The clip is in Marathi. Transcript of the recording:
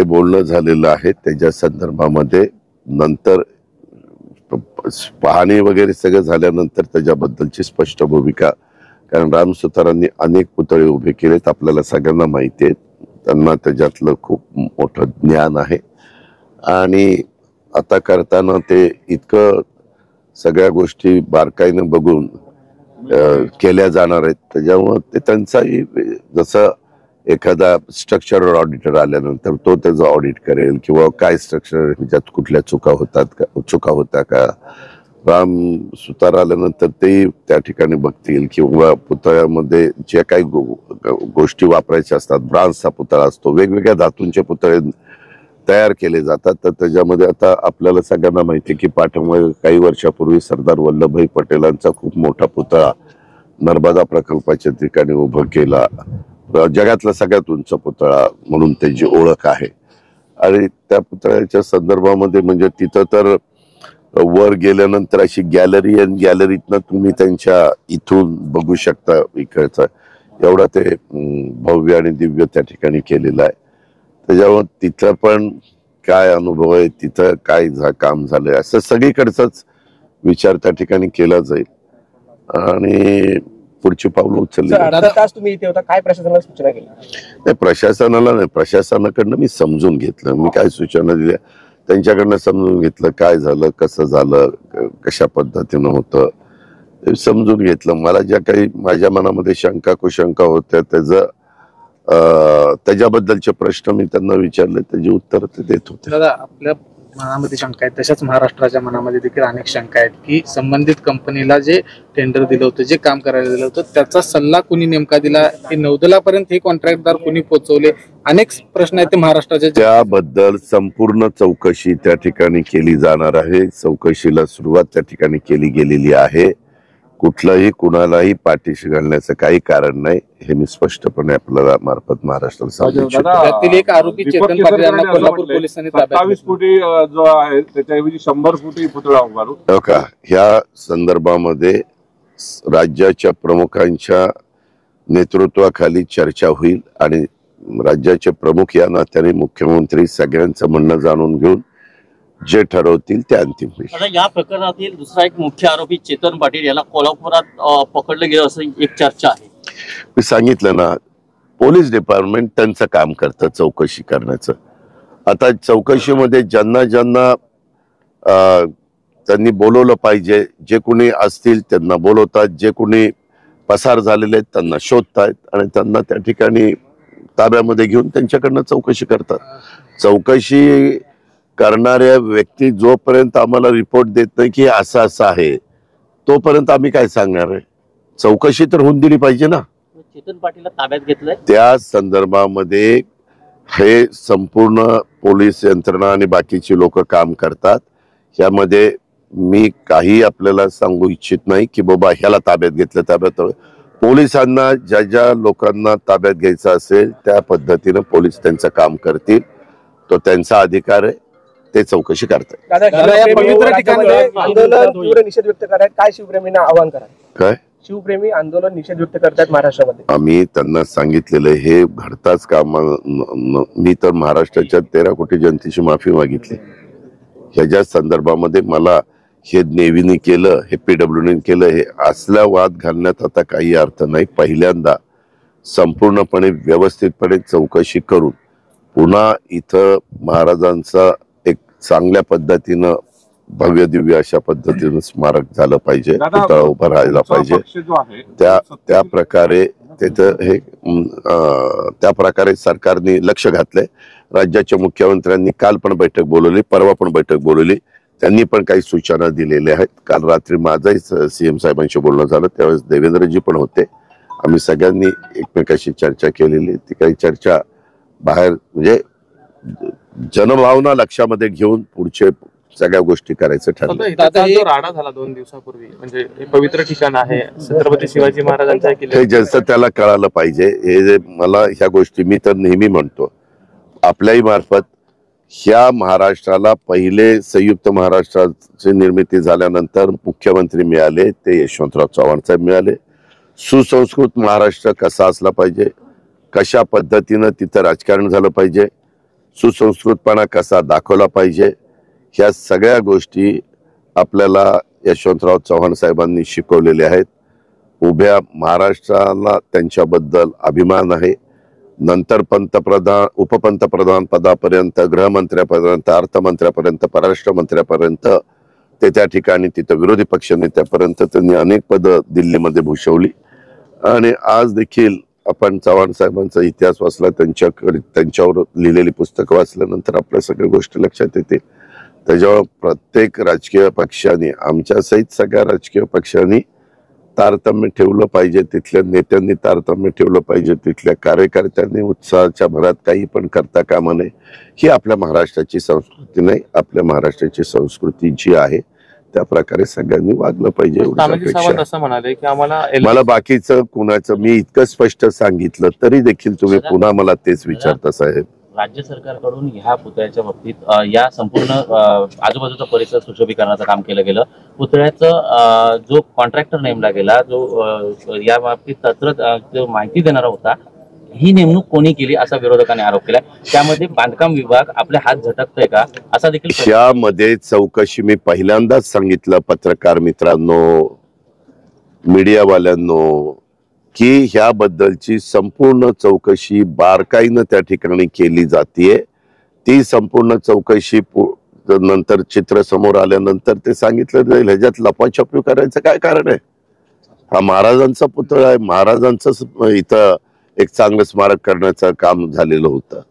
हे बोलणं झालेलं आहे त्याच्या संदर्भामध्ये. नंतर पाहणी वगैरे सगळं झाल्यानंतर त्याच्याबद्दलची स्पष्ट भूमिका, कारण राम सुतारांनी अनेक पुतळे उभे केलेत, आपल्याला सगळ्यांना माहिती आहे, त्यांना त्याच्यातलं खूप मोठं ज्ञान आहे आणि आता करताना ते इतकं सगळ्या गोष्टी बारकाईनं बघून केल्या जाणार आहेत. त्याच्यामुळे ते त्यांचाही जसं एखादा स्ट्रक्चरल ऑडिटर आल्यानंतर तो त्याचं ऑडिट करेल किंवा काय स्ट्रक्चर ह्याच्यात कुठल्या चुका होत्या का, राम सुतार आल्यानंतर ते त्या ठिकाणी बघतील किंवा पुतळ्यामध्ये जे काही गोष्टी वापरायच्या असतात, ब्रांजचा पुतळा असतो, वेगवेगळ्या धातूंचे पुतळे तयार केले जातात. तर त्याच्यामध्ये आता आपल्याला सगळ्यांना माहिती आहे की पाठीमागे काही वर्षापूर्वी सरदार वल्लभभाई पटेलांचा खूप मोठा पुतळा नर्मदा प्रकल्पाच्या ठिकाणी उभा केला, जगातला सगळ्यात उंच पुतळा म्हणून त्याची ओळख आहे. आणि त्या पुतळ्याच्या संदर्भामध्ये म्हणजे तिथं तर वर गेल्यानंतर अशी गॅलरी आणि गॅलरीतनं तुम्ही त्यांच्या इथून बघू शकता इकडचं, एवढा ते भव्य आणि दिव्य त्या ठिकाणी केलेलं आहे. त्याच्यामुळे तिथं पण काय अनुभव आहे, तिथं काय काम झालंय, असं सगळीकडचाच विचार त्या ठिकाणी केला जाईल आणि पुढची पावलं उचलली. तुम्ही इथे होता, काय प्रशासनाला सूचना केली? नाही, प्रशासनाला नाही, प्रशासनाकडनं मी समजून घेतलं, मी काय सूचना दिल्या त्यांच्याकडनं समजून घेतलं, काय झालं, कसं झालं, कशा पद्धतीनं होतं समजून घेतलं. मला ज्या काही माझ्या मनामध्ये शंका कुशंका होत्या त्याच्याबद्दलचे प्रश्न मी त्यांना विचारले, त्याची उत्तर ते देत होते. दादा, आपल्या मनामध्ये शंका आहेत, तशाच महाराष्ट्राच्या मनामध्ये देखील अनेक शंका आहेत की संबंधित कंपनीला जे टेंडर दिलं होतं, जे काम करायला दिलं होतं, त्याचा सल्ला कुणी नेमका दिला, हे नौदलापर्यंत हे कॉन्ट्रॅक्टदार कुणी पोहोचवले, अनेक प्रश्न आहेत ते महाराष्ट्राच्या. त्याबद्दल संपूर्ण चौकशी त्या ठिकाणी केली जाणार आहे. चौकशीला सुरुवात त्या ठिकाणी केली गेलेली आहे. कुठलंही कुणालाही पाठीशी घालण्याचं काही कारण नाही, हे मी स्पष्टपणे आपल्याला मार्फत महाराष्ट्राला सांगू इच्छितो. त्यातील एक आरोपी चेतन पाटील यांना कोल्हापूर पोलिसांनी 27 फुटी जो आहे त्याच्याऐवजी 100 फुटी पुतळा उभारू. हो का, ह्या संदर्भामध्ये राज्याच्या प्रमुखांच्या नेतृत्वाखाली चर्चा होईल आणि राज्याचे प्रमुख या नात्याने मुख्यमंत्री सगळ्यांचं म्हणणं जाणून घेऊन जे ठरवतील ते अंतिम होईल. या प्रकरणातील दुसरा एक मुख्य आरोपी चेतन पाटील याला कोल्हापुरात पकडलं गेलं असं एक चर्चा आहे. मी सांगितलं ना, पोलीस डिपार्टमेंट त्यांचं काम करतं चौकशी करण्याचं. आता चौकशीमध्ये ज्यांना ज्यांना त्यांनी बोलवलं पाहिजे, जे कोणी असतील त्यांना बोलवतात, जे कोणी पसार झालेले आहेत त्यांना शोधतायत आणि त्यांना त्या ठिकाणी ताब्यामध्ये घेऊन त्यांच्याकडनं चौकशी करतात. चौकशी करणाऱ्या व्यक्ती जोपर्यंत आम्हाला रिपोर्ट देत नाही की असं असं आहे, तोपर्यंत आम्ही काय सांगणार आहे. चौकशी तर होऊन दिली पाहिजे ना. चेतन पाटीलला ताब्यात घेतलंय, त्या संदर्भामध्ये हे संपूर्ण पोलीस यंत्रणा आणि बाकीची लोक काम करतात. यामध्ये मी काही आपल्याला सांगू इच्छित नाही की बाबा ह्याला ताब्यात घेतलं, ताब्यात. पोलिसांना ज्या ज्या लोकांना ताब्यात घ्यायचं असेल त्या पद्धतीनं पोलीस त्यांचं काम करतील, तो त्यांचा अधिकार आहे, ते चौकशी करतात. निषेध व्यक्त करायत, काय शिवप्रेमींना आवाहन करा? काय शिवप्रेमी आंदोलन निषेध व्यक्त करतात महाराष्ट्रामध्ये? आम्ही त्यांना सांगितलेलं हे घडताच काम. मी तर महाराष्ट्राच्या 13 कोटी जनतेची माफी मागितली. ह्याच्या संदर्भामध्ये मला हे नेव्हीने केलं, हे पीडब्ल्यूने केलं, हे असल्या वाद घालण्यात आता काही अर्थ नाही. पहिल्यांदा संपूर्णपणे व्यवस्थितपणे चौकशी करून पुन्हा इथं महाराजांचा एक चांगल्या पद्धतीनं भव्य दिव्य अशा पद्धतीनं स्मारक झालं पाहिजे, पुतळा उभा राहायला पाहिजे. त्या प्रकारे तिथं हे त्या प्रकारे सरकारने लक्ष घातलंय. राज्याच्या मुख्यमंत्र्यांनी काल पण बैठक बोलवली, परवा पण बैठक बोलवली, त्यांनी पण काही सूचना दिलेल्या आहेत. काल रात्री माझंही सीएम साहेबांशी बोलणं झालं, त्यावेळेस देवेंद्रजी पण होते. आम्ही सगळ्यांनी एकमेकाशी चर्चा केलेली. ती काही चर्चा बाहेर म्हणजे जनभावना लक्षामध्ये घेऊन पुढचे सगळ्या गोष्टी करायचं ठरलं. जो राडा झाला 2 दिवसापूर्वी, म्हणजे हे पवित्र ठिकाण आहे, छत्रपती शिवाजी महाराजांचा किल्ला, हे जसं त्याला कळालं पाहिजे. हे जे मला ह्या गोष्टी मी तर नेहमी म्हणतो, आपल्याही मार्फत ह्या महाराष्ट्राला पहिले संयुक्त महाराष्ट्राची निर्मिती झाल्यानंतर मुख्यमंत्री मिळाले, ते यशवंतराव चव्हाण साहेब मिळाले. सुसंस्कृत महाराष्ट्र कसा असला पाहिजे, कशा पद्धतीनं तिथं राजकारण झालं पाहिजे, सुसंस्कृतपणा कसा दाखवला पाहिजे, ह्या सगळ्या गोष्टी आपल्याला यशवंतराव चव्हाण साहेबांनी शिकवलेल्या आहेत. उभ्या महाराष्ट्राला त्यांच्याबद्दल अभिमान आहे. नंतर पंतप्रधान, उपपंतप्रधान पदापर्यंत, गृहमंत्र्यापर्यंत, अर्थमंत्र्यापर्यंत, परराष्ट्र मंत्र्यापर्यंत, ते त्या ठिकाणी तिथं विरोधी पक्ष नेत्यापर्यंत त्यांनी अनेक पदं दिल्लीमध्ये भूषवली. आणि आज देखील आपण चव्हाण साहेबांचा इतिहास वाचला, त्यांच्यावर लिहिलेली पुस्तकं वाचल्यानंतर आपल्या सगळ्या गोष्टी लक्षात येतील. त्याच्यावर प्रत्येक राजकीय पक्षाने, आमच्या सहित सगळ्या राजकीय पक्षांनी तारतम्य ठेवलं पाहिजे, तिथल्या नेत्यांनी तारतम्य ठेवलं पाहिजे, तिथल्या कार्यकर्त्यांनी उत्साहाच्या भरात काही पण करता कामा नये. ही आपल्या महाराष्ट्राची संस्कृती नाही. आपल्या महाराष्ट्राची संस्कृती जी आहे त्या प्रकारे सगळ्यांनी वागलं पाहिजे एवढीच तानाजी अपेक्षा सावंत आहे. असं म्हणाले की आम्हाला मला बाकीचं कुणाचं मी इतकं स्पष्ट सांगितलं तरी देखील तुम्ही पुन्हा मला तेच विचारता साहेब. राज्य सरकारकडून ह्या पुतळ्याच्या बाबतीत या संपूर्ण आजूबाजूचा परिसर सुशोभीकरणाचं काम केलं गेलं. पुतळ्याचं जो कॉन्ट्रॅक्टर नेमला गेला, जो या बाबतीत जो माहिती देणारा होता, ही नेमणूक कोणी केली असा विरोधकांनी आरोप केला. त्यामध्ये बांधकाम विभाग आपले हात झटकतोय का असा देखील यामध्ये चौकशी मी पहिल्यांदाच सांगितलं पत्रकार मित्रांनो, मीडियावाल्यांनो, की ह्याबद्दलची संपूर्ण चौकशी बारकाईनं त्या ठिकाणी केली जातीये. ती संपूर्ण चौकशी नंतर चित्र समोर आल्यानंतर ते सांगितलं जाईल. ह्याच्यात लपाछपी करायचं काय कारण आहे? हा महाराजांचा पुतळा आहे. महाराजांचं इथं एक चांगलं स्मारक करण्याचं काम झालेलं होतं.